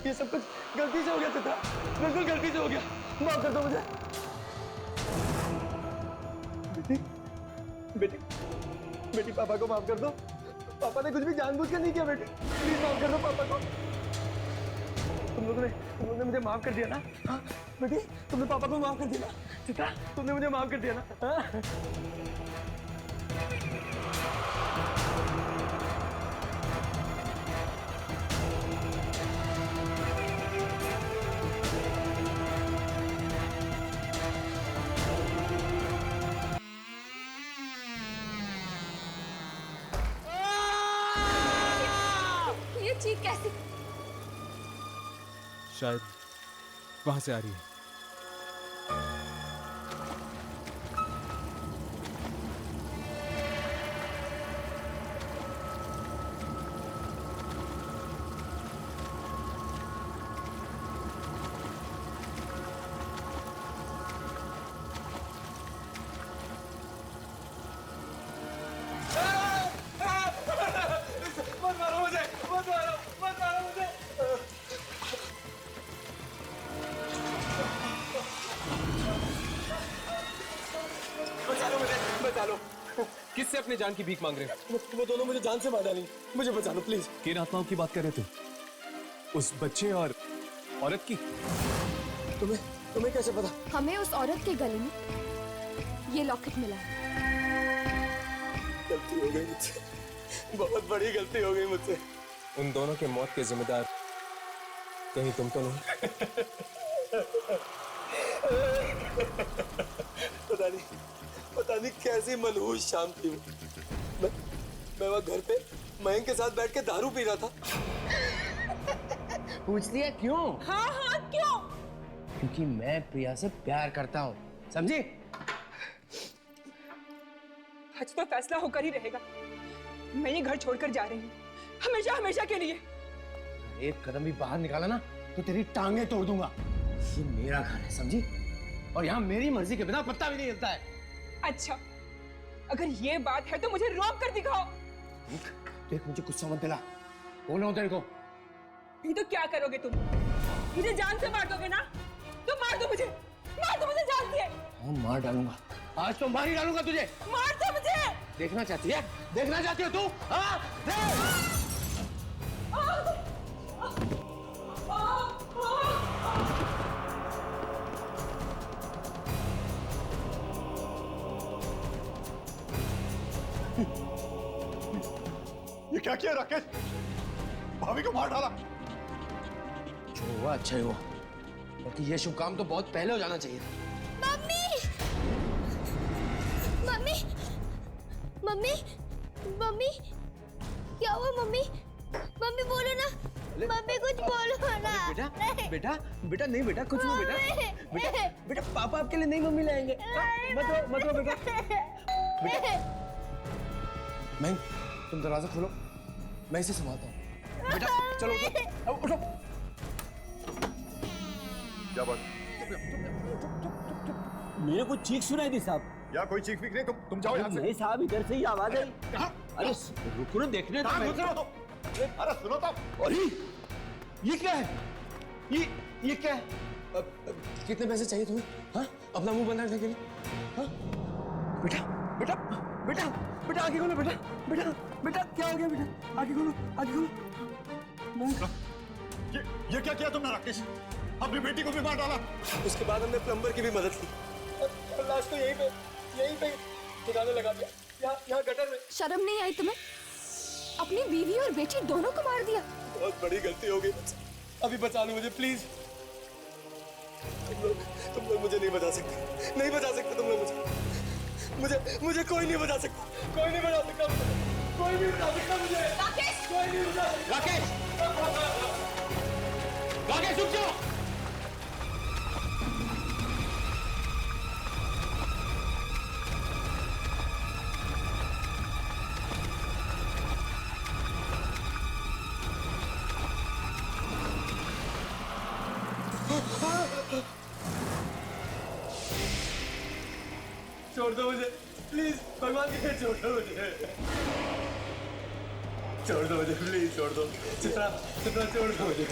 ये सब कुछ गलती से हो गया चित्रा, बिल्कुल गलती से हो गया, माफ कर दो मुझे। बेटी बेटी बेटी पापा को माफ कर दो, पापा ने कुछ भी जानबूझकर नहीं किया बेटी, प्लीज माफ कर दो पापा को। तुम लोगों ने मुझे माफ कर दिया ना? हाँ बेटी, तुमने पापा को माफ कर दिया ना? चित्रा, तुमने मुझे माफ कर दिया ना? हाँ? ये चीख कैसी? शायद वहां से आ रही है। मत मारो मुझे, मत मारो, मत मारो मुझे। बचा लो मुझे, बचा लो। किससे अपने जान की भीख मांग रहे हो? वो दोनों मुझे जान से मार डालेंगे, मुझे बचा लो प्लीज। किन आत्माओं की बात कर रहे थे? उस बच्चे और औरत की? तुम्हें कैसे पता? हमें उस औरत के गले में ये लॉकेट मिला है। गलती हो गई मुझसे, बहुत बड़ी गलती हो गई मुझसे। उन दोनों के मौत के जिम्मेदार कहीं तुम तो नहीं? पता नहीं कैसी मनहूस शाम थी वो। मैं वहाँ घर पे मयंक के साथ बैठ के दारू पी रहा था। पूछती है क्यों? हाँ हाँ क्यों? क्योंकि मैं प्रिया से प्यार करता हूँ, समझी? आज तो फैसला होकर ही रहेगा। मैं ये घर छोड़कर जा रही हूँ, हमेशा हमेशा के लिए। एक कदम भी बाहर निकाला ना तो तेरी टांगे तोड़ दूंगा। ये मेरा घर है, समझी? और यहाँ मेरी मर्जी के बिना पत्ता भी नहीं हिलता है। अच्छा, अगर ये बात है तो मुझे रोक कर दिखाओ। देख मुझे गुस्सा मत दिला, बोल रहा हूँ तेरे को। नहीं तो क्या करोगे तुम? मुझे जान से मार दोगे ना? तो मार दो मुझे जान से। हाँ मार डालूंगा, आज तो मार ही डालूंगा तुझे। मार दो मुझे। देखना चाहती है? देखना चाहती हो तू? हाँ देख। ये क्या किया राकेश? भाभी को मार डाला। जो हुआ अच्छा ही हुआ, क्योंकि ये शुभ काम तो बहुत पहले हो जाना चाहिए था। मम्मी, मम्मी, मम्मी, मम्मी, क्या हुआ मम्मी? मम्मी बोलो ना, मम्मी कुछ बोलो ना। बेटा बेटा बेटा नहीं बेटा, कुछ नहीं बेटा। बेटा बेटा पापा आपके लिए नहीं मम्मी लाएंगे। मत रो बेटा। मैं, तुम दरवाजा खोलो, मैं इसे संभालता हूँ। बेटा चलो उठो, उठो। क्या बात? मेरे को चीख सुनाई दी साहब। या कोई चीख नहीं, तुम जाओ यहाँ से। नहीं साहब, इधर से ही आवाज आई। कहाँ? अरे रुको ना, देखने कहाँ घुस रहे हो? अरे सुनो तो। अरे ये क्या है? ये क्या है? कितने पैसे चाहिए तुम्हें? हाँ अपना मुंह बंद रखने के लिए? हाँ बेटा बेटा बेटा बेटा आगे खोलो बेटा। बेटा बेटा क्या हो गया बेटा? आगे खोलो, आगे खोलो। ये क्या किया तुमने राकेश? अपनी बेटी को भी मार डाला। उसके बाद हमने प्लम्बर की भी मदद की और लाश को यहीं पे खिलाने लगा दिया, यहाँ गटर में। शर्म नहीं आई तुम्हें? अपनी बीवी और बेटी दोनों को मार दिया। बहुत बड़ी गलती हो गई मुझसे, अभी बचा लो मुझे प्लीज। तुम लोग मुझे नहीं बचा सकते, नहीं बचा सकते तुम लोग मुझे कोई नहीं बचा सकता, कोई नहीं बचा सकता मुझे, कोई नहीं बचा सकता मुझे। राकेश, कोई नहीं बचा सकता। राकेश रुक जाओ। छोड़ दो मुझे प्लीज, भगवान के लिए छोड़ दो मुझे, छोड़ दो मुझे प्लीज, छोड़ दो चित्रा, चित्रा छोड़ दो मुझे।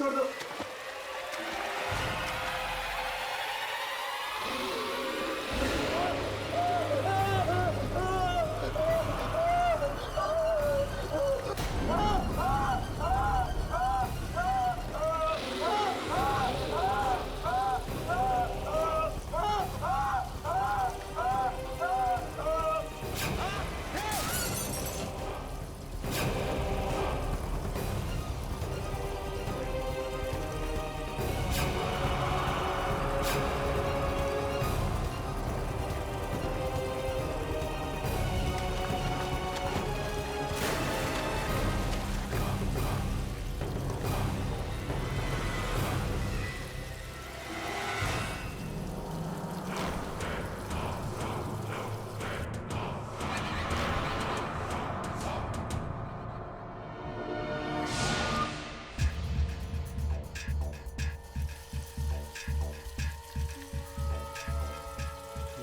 छोड़ दो।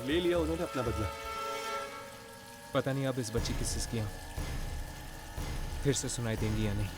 ले लिया उन्होंने अपना बदला। पता नहीं अब इस बच्ची की सिसकियां फिर से सुनाई देंगी या नहीं।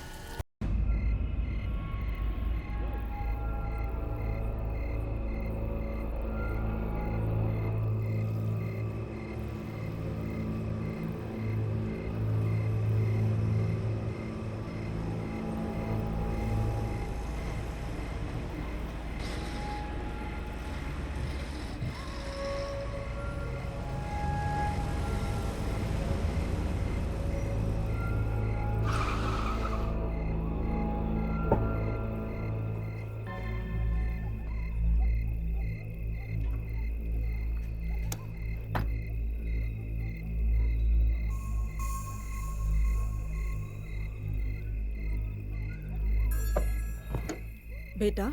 बेटा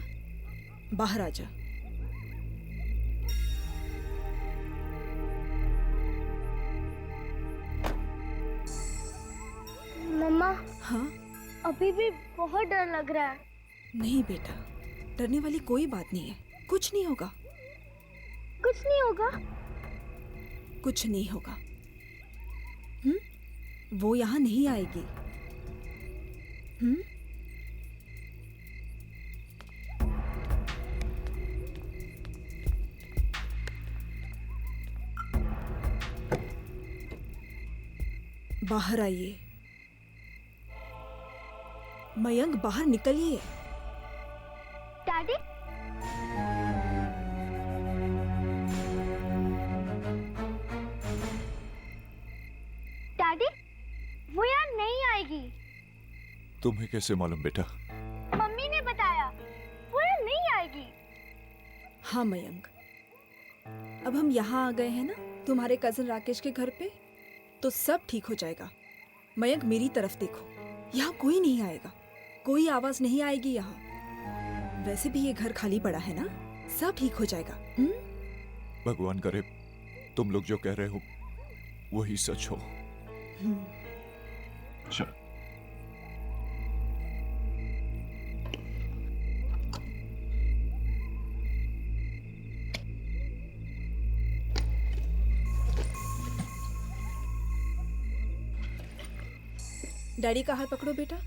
बाहर आ जा। मम्मा हाँ अभी भी बहुत डर लग रहा है। नहीं बेटा, डरने वाली कोई बात नहीं है, कुछ नहीं होगा, कुछ नहीं होगा। कुछ नहीं होगा। वो यहाँ नहीं आएगी। बाहर आइए। मयंक बाहर निकलिए। डैडी डैडी वो यहाँ नहीं आएगी। तुम्हें कैसे मालूम बेटा? मम्मी ने बताया वो यहाँ नहीं आएगी। हाँ मयंक, अब हम यहाँ आ गए हैं ना तुम्हारे कजन राकेश के घर पे, तो सब ठीक हो जाएगा। मयंक मेरी तरफ देखो, यहाँ कोई नहीं आएगा, कोई आवाज नहीं आएगी यहाँ। वैसे भी ये घर खाली पड़ा है ना, सब ठीक हो जाएगा। भगवान करे तुम लोग जो कह रहे हो वही सच हो। चल। डैडी का हाथ पकड़ो बेटा।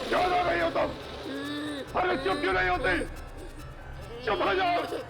क्यों रो रही हो तुम? अरे चुप क्यों नहीं होती? चुप हो जाओ।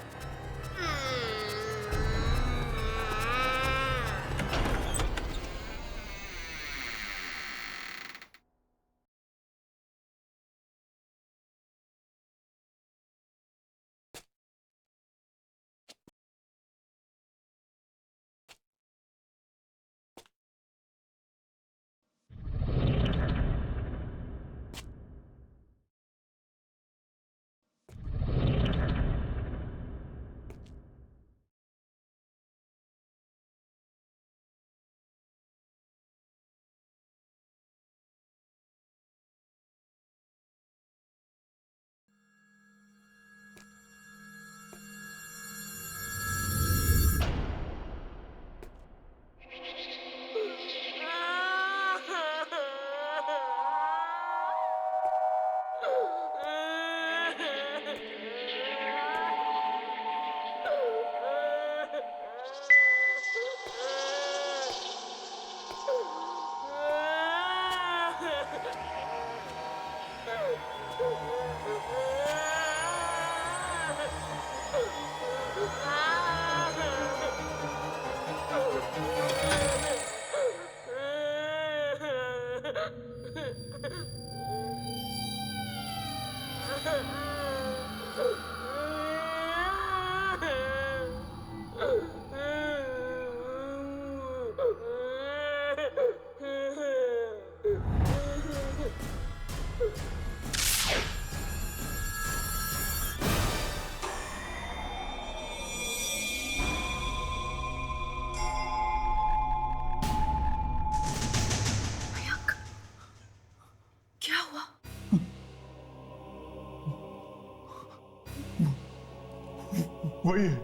क्या हुआ? वही है।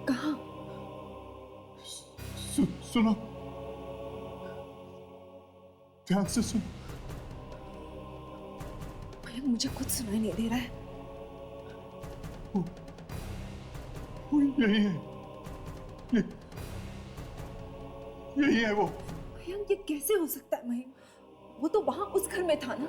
कहाँ? सुनो, ध्यान से सुनो। मयंक, मुझे कुछ सुनाई नहीं दे रहा है। वो यही है, यही है वो। मयंक, ये कैसे हो सकता है मयंक? वो तो वहां उस घर में था ना।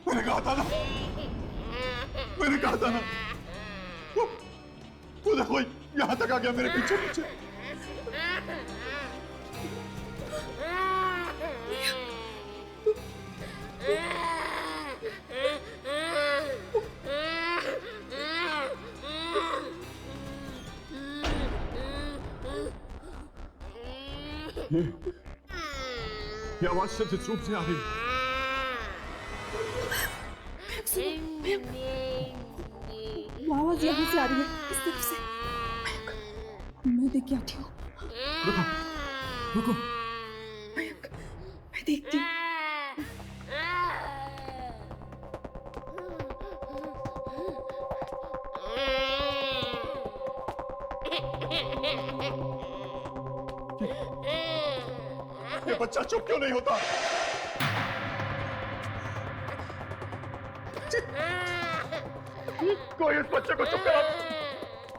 मैंने कहा था ना, मैंने कहा था ना। वो देखो यहाँ तक आ गया मेरे पीछे पीछे। ये आवाज सचित रूप से आ रही है। वो आवाज यहाँ से आ रही है, इस तरफ से। मैं देख के आती हूँ। रुको, रुको। मयंक, मैं देखती हूँ। ये बच्चा चुप क्यों नहीं होता? कोई इस बच्चे को चुप करा,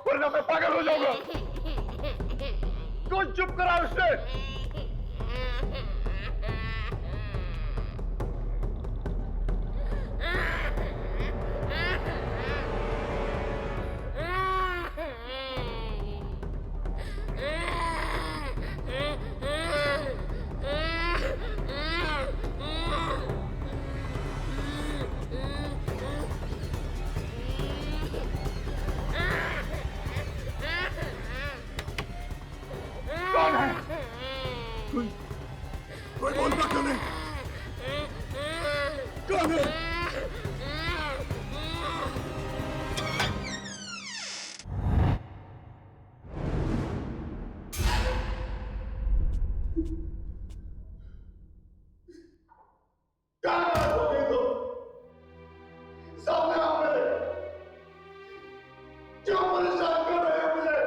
वरना मैं पागल हो जाऊंगा। कोई चुप करा उसे। कौन है? कोई बोलता क्यों नहीं? कौन है? कहाँ हो गई तुम? सामने आओ मेरे। क्यों परेशान कर रहे हो मुझे?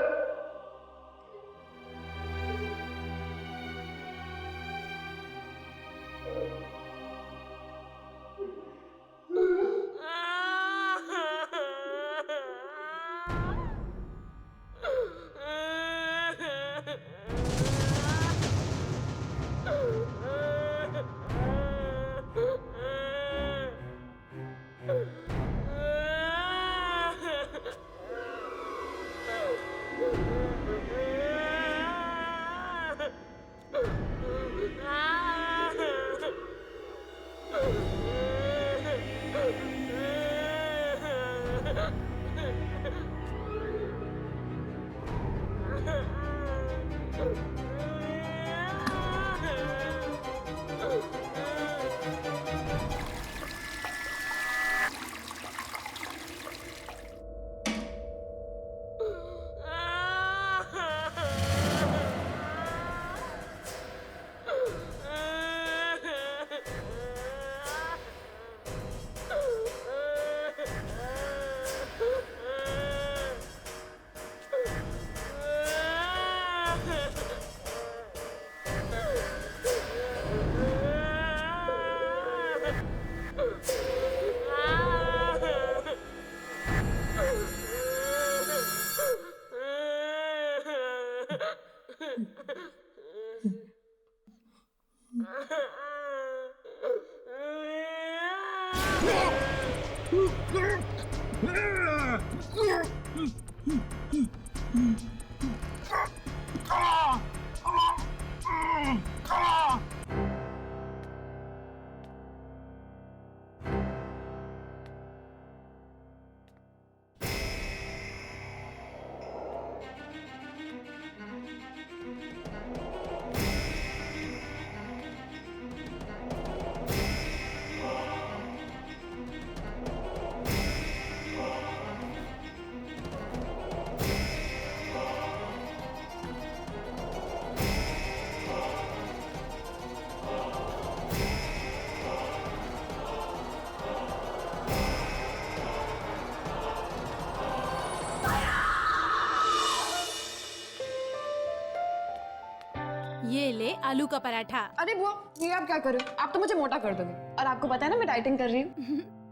ये ले आलू का पराठा। अरे बुआ, ये आप क्या कर रहे हो? आप तो मुझे मोटा कर दोगे। और आपको पता है ना मैं डाइटिंग कर रही हूँ।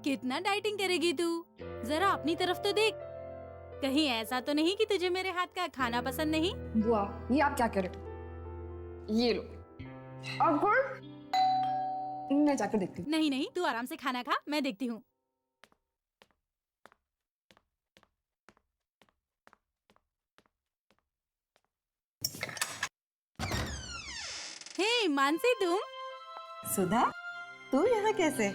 कितना डाइटिंग करेगी तू? जरा अपनी तरफ तो देख। कहीं ऐसा तो नहीं कि तुझे मेरे हाथ का खाना पसंद नहीं? बुआ, ये आप क्या कर रहे हो? ये लो। और फिर मैं जाकर देखती हूँ। नहीं नहीं, तू आराम से खाना खा, मैं देखती हूँ। हे मानसी, तुम? सुधा, तू यहाँ कैसे?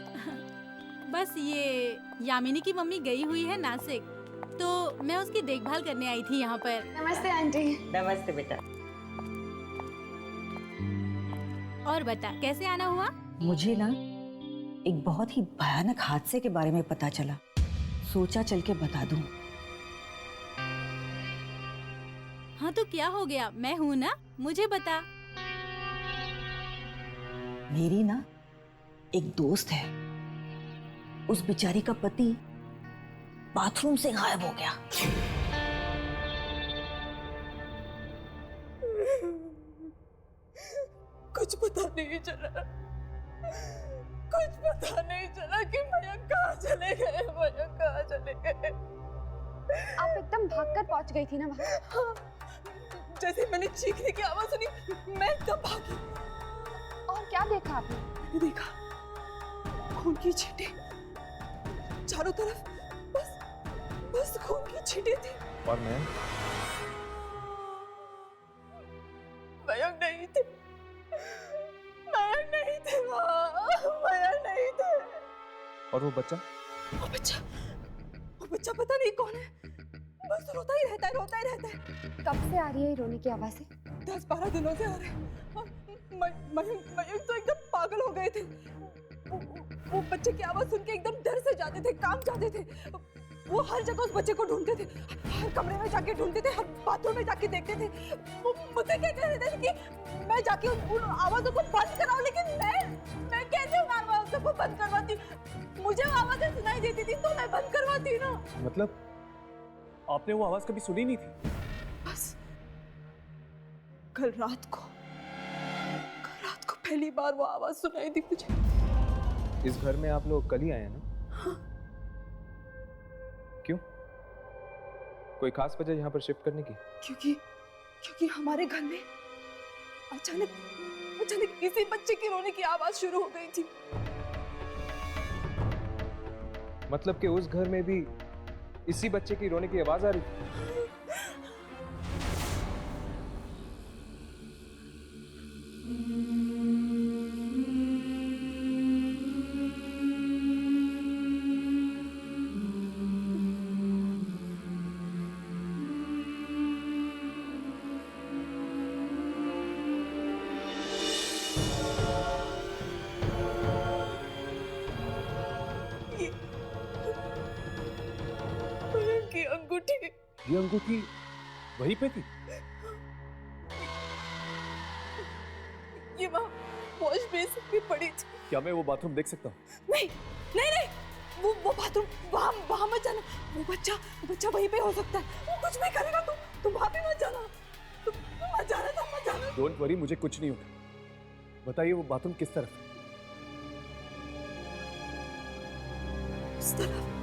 बस ये यामिनी की मम्मी गई हुई है नासिक, तो मैं उसकी देखभाल करने आई थी यहाँ पर। नमस्ते आंटी। नमस्ते बेटा। और बता, कैसे आना हुआ? मुझे ना एक बहुत ही भयानक हादसे के बारे में पता चला, सोचा चल के बता दूं। हाँ तो क्या हो गया? मैं हूँ ना, मुझे बता। मेरी ना एक दोस्त है, उस बेचारी का पति बाथरूम से गायब हो गया। कुछ पता नहीं चला, कुछ पता नहीं चला कि मयंक कहाँ चले गए, मयंक कहाँ चले गए। आप एकदम भागकर पहुंच गई थी ना वहाँ? हाँ, जैसे मैंने चीखने की आवाज सुनी, मैं एकदम भागी। और क्या देखा आपने? मैंने देखा खून की छींटे चारों तरफ, बस खून की छींटे थी। और मैं? मयंक नहीं थे, मयंक नहीं थे वहाँ, मयंक नहीं थे। और वो बच्चा? वो बच्चा पता नहीं कौन है, बस रोता ही रहता है, रोता ही रहता है। कब से आ रही है रोने की आवाज़ें? 10-12 दिनों से आ रहे हैं। मयंक तो एकदम पागल हो गए थे। वो बच्चे की आवाज सुन के एकदम डर से जाते थे, कांप जाते थे। वो हर जगह उस बच्चे को ढूंढते थे, हर कमरे में जाके ढूंढते थे, हर बाथरूम में जाके देखते थे। वो मुझसे कहते रहते थे कि मैं जाके उन आवाजों को बंद कराऊं, लेकिन मैं कैसे उन आवाजों को बंद करवाती? मुझे वो आवाजें सुनाई देती थी तो मैं बंद करवाती ना। मतलब आपने वो आवाज कभी सुनी नहीं थी? बस कल रात को पहली बार वो आवाज सुनाई दी मुझे। इस घर में आप लोग कल ही आए हैं ना? हाँ। क्यों? कोई खास वजह यहाँ पर शिफ्ट करने की? क्योंकि हमारे घर में अचानक किसी बच्चे की रोने की आवाज शुरू हो गई थी। मतलब कि उस घर में भी इसी बच्चे की रोने की आवाज आ रही थी? ये अंगूठी वहीं पे थी? ये वहाँ वॉश बेसिन में पड़ी थी। क्या मैं वो बाथरूम देख सकता हूँ? नहीं, वो बाथरूम वहाँ मत जाना। वो बच्चा वहीं पे हो सकता है। वो कुछ नहीं करेगा। तुम वहाँ पे मत जाना। तुम मत जाना। डोंट वरी, मुझे कुछ नहीं होगा। बताइए वो बाथरूम किस तरफ है? इस तरफ।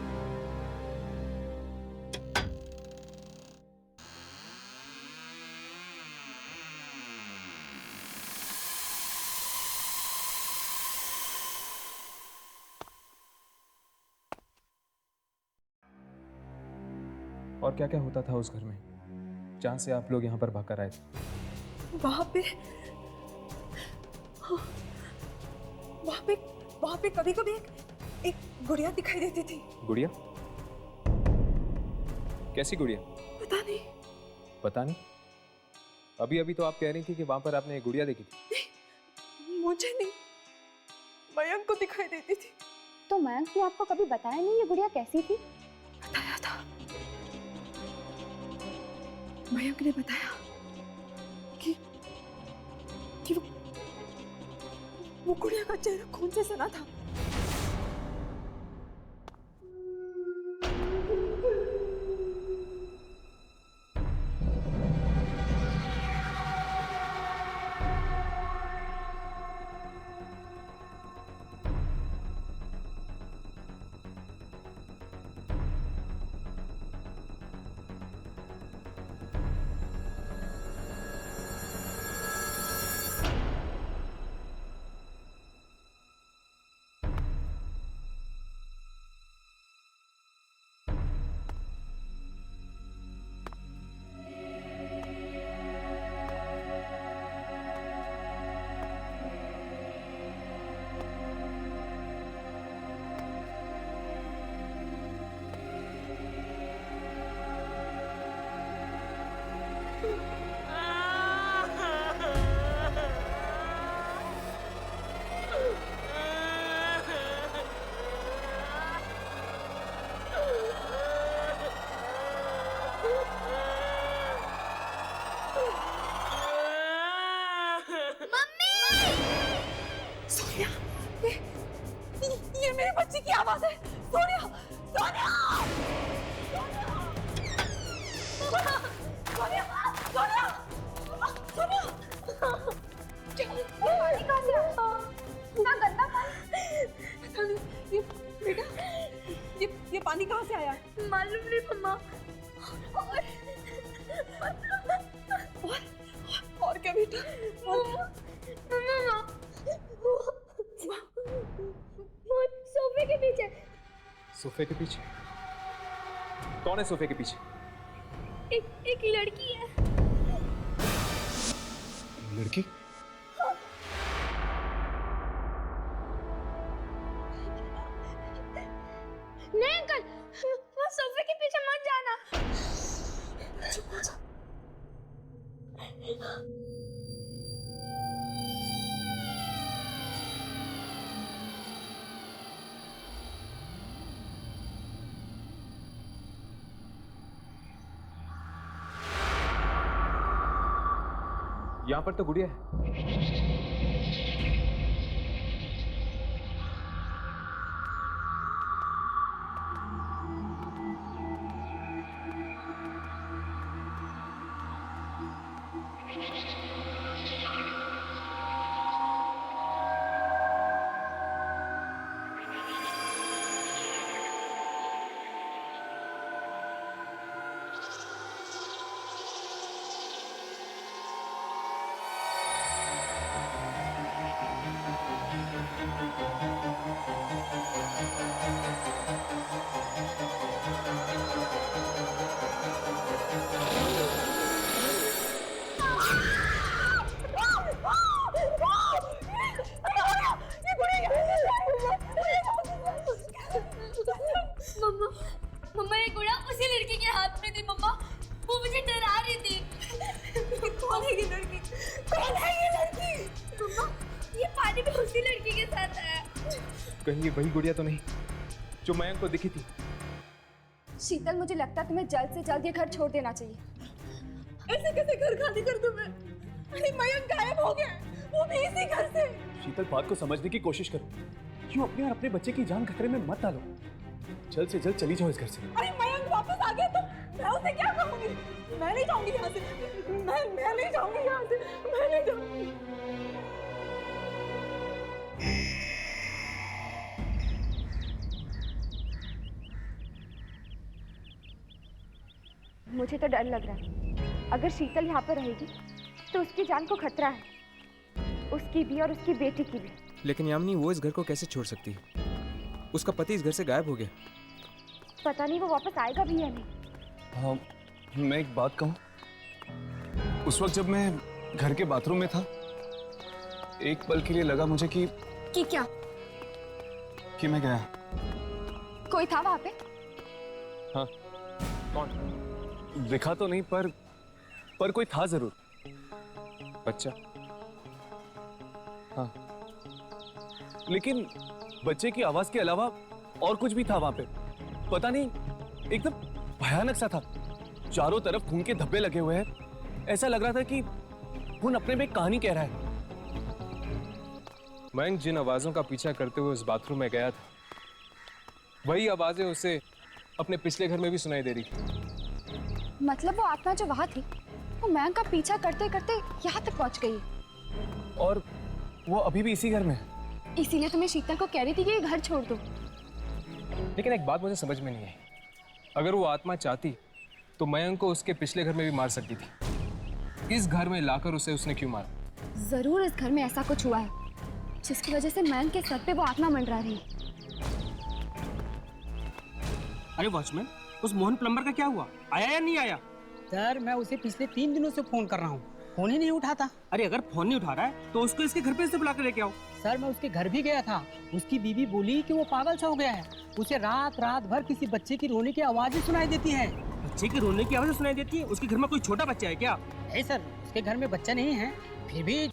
और क्या क्या होता था उस घर में जहां से आप लोग यहाँ पर भागकर आए थे? वहाँ पे कभी कभी एक गुड़िया दिखाई देती थी। गुड़िया? कैसी गुड़िया? पता नहीं। अभी अभी तो आप कह रही थी कि वहां पर आपने एक गुड़िया देखी थी। मुझे नहीं, मयंक को दिखाई देती थी। तो मयंक ने आपको कभी बताया नहीं ये गुड़िया कैसी थी? बताया था, मयंक ने बताया कि वो गुड़िया का चेहरा खून से सना था। ये मेरे बच्चे की आवाज है। सोनिया, सोनिया, सोनिया, सोनिया, सोनिया, पानी कहाँ से आया? इतना गंदा पानी। पता नहीं, ये बेटा, ये पानी कहाँ से आया? मालूम नहीं मम्मा। और क्या बेटा? मम्मा, सोफे के पीछे। सोफे के पीछे? कौन है सोफे के पीछे? एक लड़की है। लड़की? नहीं अंकल, वो सोफे के पीछे मत जाना। यहाँ पर तो गुड़िया है। मम्मा ये गुड़िया उसी लड़की के हाथ में थी मम्मा। वो मुझे डरा रही थी। कौन है ये लड़की? कौन है ये लड़की? मम्मा ये पानी में उसी लड़की के साथ है। कहीं ये वही गुड़िया तो नहीं जो मयंक को दिखी थी? शीतल, मुझे लगता है तुम्हें जल्द से जल्द ये घर छोड़ देना चाहिए। ऐसे कैसे घर खाली कर दूं मैं? अरे मयंक गायब हो गया, वो भी इसी घर से। शीतल, बात को समझने की कोशिश करो। क्यों अपने और अपने बच्चे की जान खतरे में मत डालो। जल्द से जल्द चली जाओ इस घर से। अरे मयंक वापस आ गया तो मैं उसे क्या कहूंगी? मैं नहीं जाऊंगी यहाँ से। मैं नहीं जाऊंगी यहाँ से। मैं नहीं जाऊंगी। मुझे तो डर लग रहा है। अगर शीतल यहाँ पर रहेगी तो उसकी जान को खतरा है, उसकी भी और उसकी बेटी की भी। लेकिन यामिनी, वो इस घर को कैसे छोड़ सकती है? उसका पति इस घर से गायब हो गया। पता नहीं वो वापस आएगा भी या नहीं। हाँ, मैं एक बात कहूँ। उस वक्त जब मैं घर के बाथरूम में था, एक पल के लिए लगा मुझे कि क्या मैं गया। कोई था वहां पे? हाँ। कौन? दिखा तो नहीं, पर कोई था जरूर। बच्चा? हाँ, लेकिन बच्चे की आवाज के अलावा और कुछ भी था वहां पे। पता नहीं, एकदम भयानक सा था। चारों तरफ खून के धब्बे लगे हुए हैं। ऐसा लग रहा था कि खून अपने में एक कहानी कह रहा है। मयंक जिन आवाजों का पीछा करते हुए उस बाथरूम में गया था, वही आवाजें उसे अपने पिछले घर में भी सुनाई दे रही थी। मतलब वो आत्मा जो वहां थी, वो मयंक का पीछा करते करते यहाँ तक पहुंच गई। और वो अभी भी इसी घर में है। इसीलिए तुम्हें शीतल को कह रही थी कि ये घर छोड़ दो। लेकिन एक बात मुझे समझ में नहीं आई। अगर वो आत्मा चाहती तो मयंक को उसके पिछले घर में भी मार सकती थी। इस घर में लाकर उसे उसने क्यों मारा? जरूर इस घर में ऐसा कुछ हुआ है जिसकी वजह से मयंक के सर पे वो आत्मा मंडरा रही है। अरे वॉचमैन, उस मोहन प्लम्बर का क्या हुआ? आया या नहीं आया? सर मैं उसे पिछले 3 दिनों से फोन कर रहा हूँ, फोन ही नहीं उठाता। अरे अगर फोन नहीं उठा रहा है तो उसको इसके घर पे से बुला कर लेके आओ। सर मैं उसके घर भी गया था, उसकी बीवी बोली कि वो पागल सा हो गया है। उसे रात भर किसी बच्चे की रोने की आवाजें सुनाई देती है। बच्चे की रोने की आवाजें सुनाई देती है? उसके घर में कोई छोटा बच्चा है क्या? नहीं सर, उसके घर में बच्चा नहीं है, फिर भी।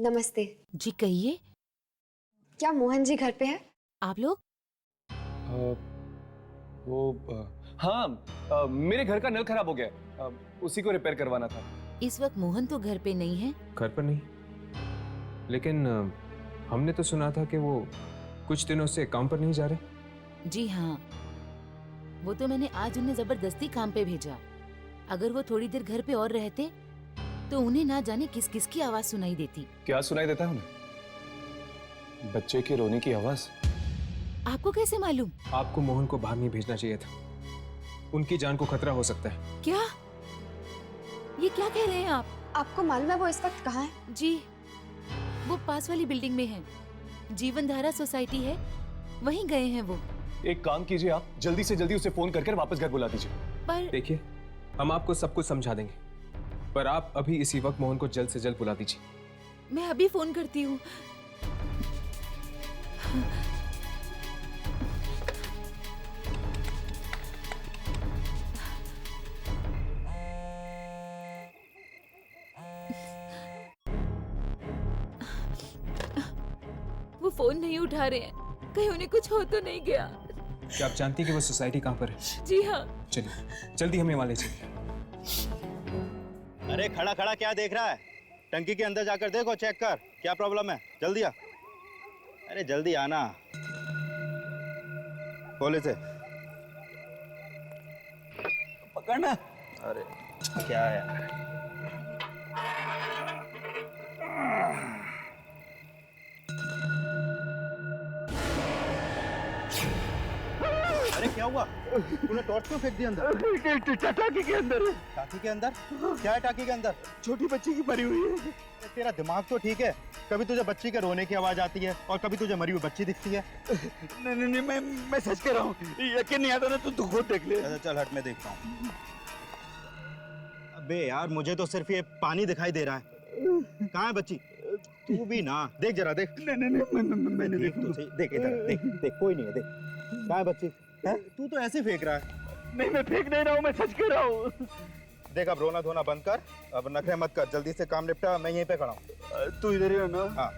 नमस्ते जी, कहिए। क्या मोहन जी घर पे है? आप लोग? हाँ, मेरे घर का नल खराब हो गया है। उसी को रिपेयर करवाना था। इस वक्त मोहन तो घर पे नहीं है। घर पर नहीं, लेकिन हमने तो सुना था कि वो कुछ दिनों से काम पर नहीं जा रहे। जी हाँ, वो तो मैंने आज उन्हें जबरदस्ती काम पे भेजा। अगर वो थोड़ी देर घर पे और रहते तो उन्हें ना जाने किस किस की आवाज सुनाई देती। क्या सुनाई देता है उन्हें? बच्चे के रोने की आवाज। आपको कैसे मालूम? आपको मोहन को बाहर नहीं भेजना चाहिए था। उनकी जान को खतरा हो सकता है। क्या? ये क्या कह रहे हैं आप? आपको मालूम है वो इस वक्त कहाँ है? जी, वो पास वाली बिल्डिंग में है। जीवन धारा सोसाइटी है, वहीं गए हैं वो। एक काम कीजिए, आप जल्दी से जल्दी उसे फोन करके वापस घर बुला दीजिए। पर देखिए, हम आपको सब कुछ समझा देंगे, पर आप अभी इसी वक्त मोहन को जल्द से जल्द बुला दीजिए। मैं अभी फोन करती हूँ। वो फोन नहीं उठा रहे हैं, कहीं उन्हें कुछ हो तो नहीं गया। क्या आप जानती कि वो सोसाइटी कहाँ पर है? जी हाँ। चलिए जल्दी हमें वहाँ ले चलिए। अरे खड़ा खड़ा क्या देख रहा है? टंकी के अंदर जाकर देखो, चेक कर क्या प्रॉब्लम है। जल्दी आ। अरे जल्दी आना। खोले से पकड़ना। अरे क्या है? अरे क्या हुआ? तूने टॉर्च क्यों फेंक दी अंदर? टाकी के अंदर। टाकी के अंदर? क्या है टाकी के अंदर? छोटी बच्ची की मरी हुई है। तेरा दिमाग तो ठीक है? कभी तुझे बच्ची के रोने की आवाज आती है और कभी तुझे मरी हुई बच्ची दिखती है। नहीं, मैं सच कह रहा हूँ। यकीन नहीं आता ना तो तू खुद देख ले। चल हट, मैं देखता हूँ। अबे यार, मुझे तो सिर्फ ये पानी दिखाई दे रहा है। कहाँ है बच्ची? तू भी ना देख, जरा देख। नहीं, मैंने देख तो सही। देख इधर, देख कोई नहीं है। देख, कहाँ है बच्ची? है? तू तो ऐसे फेंक रहा है। नहीं, मैं फेंक नहीं रहा हूँ, मैं सच कह रहा हूँ। देख, अब रोना धोना बंद कर, अब नखरे मत कर, जल्दी से काम निपटा। मैं यहीं पे खड़ा हूँ। तू इधर ही है ना? हाँ।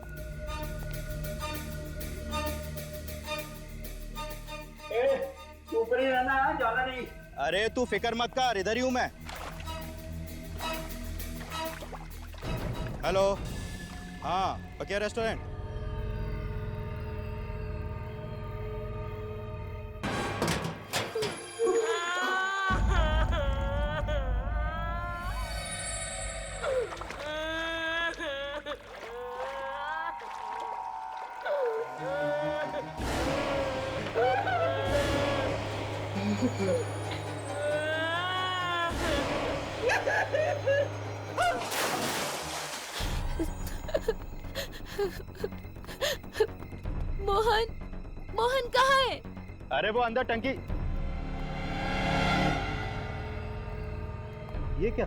तू ऊपर ही रहना, जाना नहीं। अरे तू फिक्र मत कर, इधर ही हूँ मैं। हेलो, हाँ बकिया रेस्टोरेंट। मोहन, मोहन कहाँ है? अरे वो अंदर टंकी। ये क्या?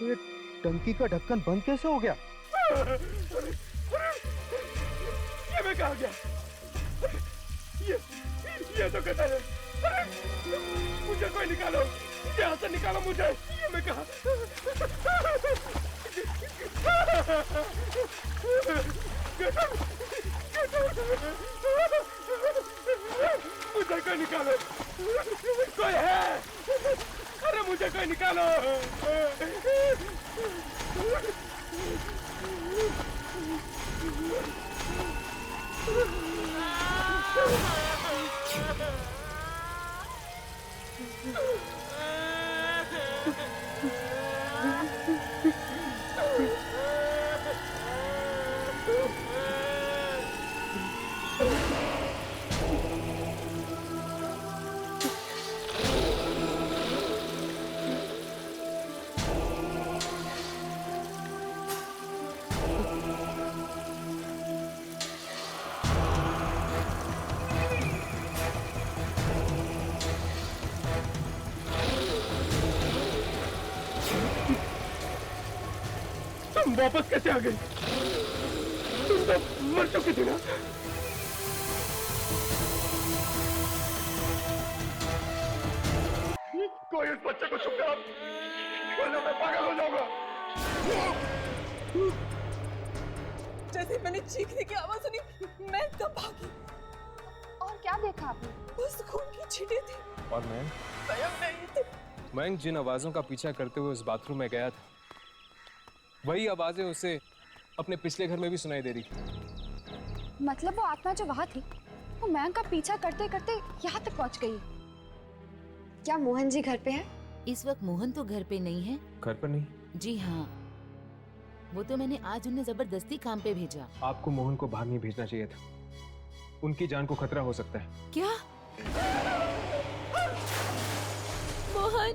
ये टंकी का ढक्कन बंद कैसे हो गया? ये मैं कहाँ गया? ये तो कतर है। अरे मुझे कोई निकालो, यहाँ से निकालो मुझे। ये मैं कहाँ? मुझे कोई निकालो, कोई है? अरे मुझे कोई निकालो। तुम वापस कैसे आ गई? तुम तो मर चुकी थी ना? कोई इस बच्चे को चुप करा, वरना मैं पागल हो जाऊंगा। जैसे मैंने चीखने की आवाज सुनी, मैं एकदम भागी। और क्या देखा आपने? बस खून की छींटे थी। और मैं नहीं थे। मयंक जिन आवाजों का पीछा करते हुए उस बाथरूम में गया था, वही आवाजें उसे अपने पिछले घर में भी सुनाई दे रही थी। मतलब वो आत्मा जो वहाँ थी, वो मयंक का पीछा करते करते यहाँ तक पहुँच गई। क्या मोहन जी घर पे हैं? इस वक्त मोहन तो घर पे नहीं है। घर पर नहीं? जी हाँ, वो तो मैंने आज उन्हें जबरदस्ती काम पे भेजा। आपको मोहन को बाहर नहीं भेजना चाहिए था, उनकी जान को खतरा हो सकता है। क्या? मोहन,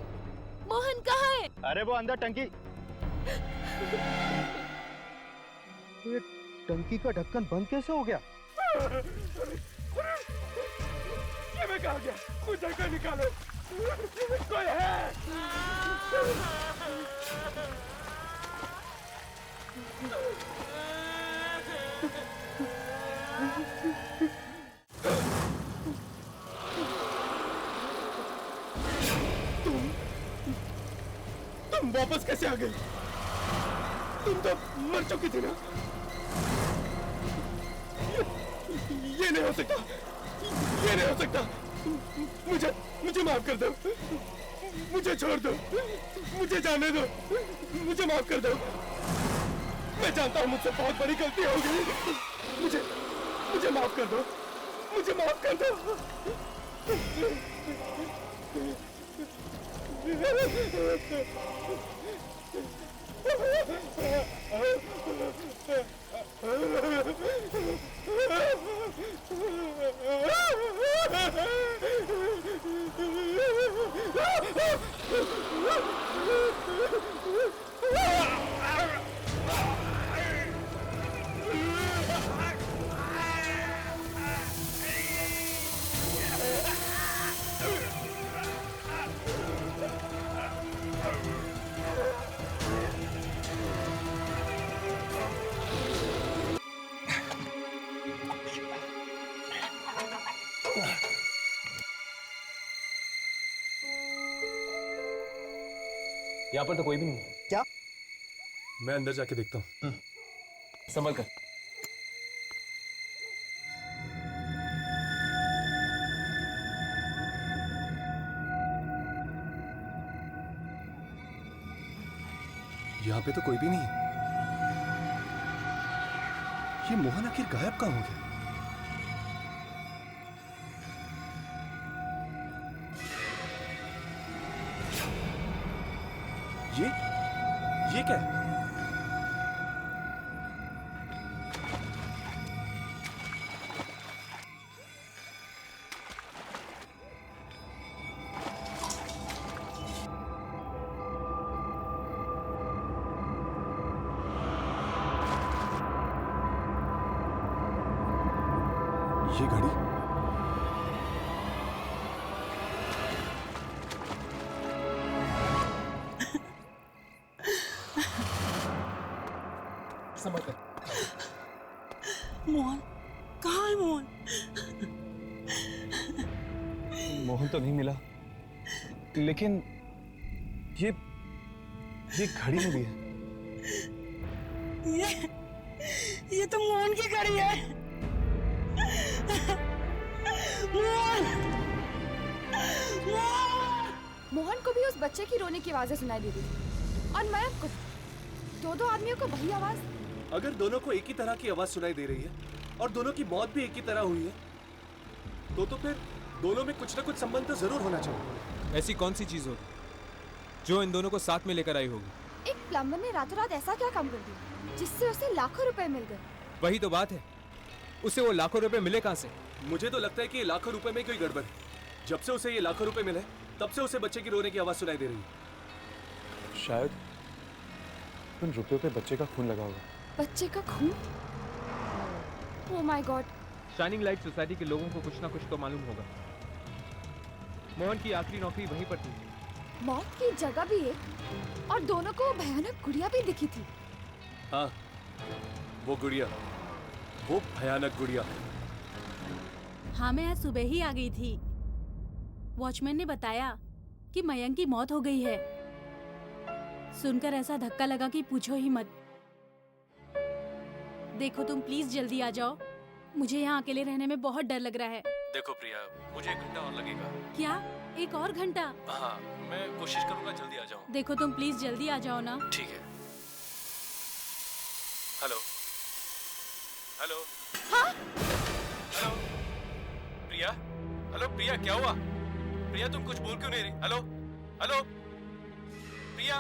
मोहन कहाँ है? अरे वो अंदर टंकी। ये टंकी का ढक्कन बंद कैसे हो गया? ये मैं कहाँ गया? मुझे कोई निकालो, कोई है? तुम वापस कैसे आ गई? तुम तो मर चुकी थी ना? ये नहीं हो सकता, ये नहीं हो सकता। मुझे माफ कर दो, मुझे छोड़ दो, मुझे जाने दो, मुझे माफ कर दो। मैं जानता हूँ मुझसे बहुत बड़ी गलती हो गई। मुझे माफ कर दो, मुझे माफ कर दो। यहाँ पर तो कोई भी नहीं है। क्या? मैं अंदर जाके देखता हूँ। संभल कर। यहाँ पे तो कोई भी नहीं है। ये मोहन आखिर गायब कहाँ हो गया? ये क्या है? मोहन तो नहीं मिला, लेकिन ये घड़ी मिली है। ये तो मोहन की घड़ी है। मोहन को भी उस बच्चे की रोने की आवाजें सुनाई दे रही थी और मयंक को। दो आदमियों को वही आवाज। अगर दोनों को एक ही तरह की आवाज सुनाई दे रही है और दोनों की मौत भी एक ही तरह हुई है तो फिर दोनों में कुछ ना कुछ संबंध तो जरूर होना चाहिए। ऐसी कौन सी चीज होगी जो इन दोनों को साथ में लेकर आई होगी? एक प्लम्बर ने रातों रात ऐसा क्या काम कर दिया जिससे उसे लाखों रुपए मिल गए? वही तो बात है, उसे वो लाखों रुपए मिले कहाँ से? मुझे तो लगता है कि लाखों रुपए में कोई गड़बड़ है। जब से उसे ये लाखों रुपए मिले तब से उसे बच्चे की रोने की आवाज सुनाई दे रही है। शायद उन रुपयों पे बच्चे का खून लगा होगा। बच्चे का खून? Oh my God. Shining light society के लोगों को कुछ ना कुछ तो मालूम होगा। मोहन की आखिरी नौकरी वहीं पर थी। मौत की जगह भी है और दोनों को भयानक गुड़िया भी दिखी थी। हाँ, वो गुड़िया, वो भयानक गुड़िया। हाँ, मैं आज सुबह ही आ गई थी। वॉचमैन ने बताया कि मयंक की मौत हो गई है। सुनकर ऐसा धक्का लगा कि पूछो ही मत। देखो तुम प्लीज जल्दी आ जाओ, मुझे यहाँ अकेले रहने में बहुत डर लग रहा है। देखो प्रिया, मुझे 1 घंटा और लगेगा। क्या 1 और घंटा? हाँ, मैं कोशिश करूंगा जल्दी आ जाऊं। देखो तुम प्लीज जल्दी आ जाओ ना। ठीक है। Hello hello. हाँ? हेलो प्रिया, हेलो प्रिया, क्या हुआ? प्रिया तुम कुछ बोल क्यों नहीं रही? हेलो हेलो प्रिया,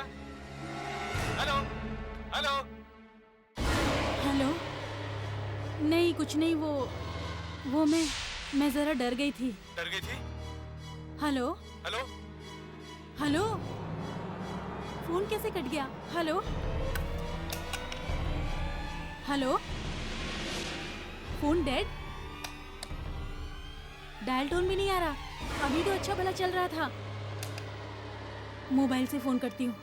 हेलो हेलो हेलो। नहीं कुछ नहीं, वो मैं जरा डर गई थी। डर गई थी? Hello hello hello. फोन कैसे कट गया? Hello hello. Phone dead? Dial tone भी नहीं आ रहा। अभी तो अच्छा भला चल रहा था। मोबाइल से फोन करती हूँ।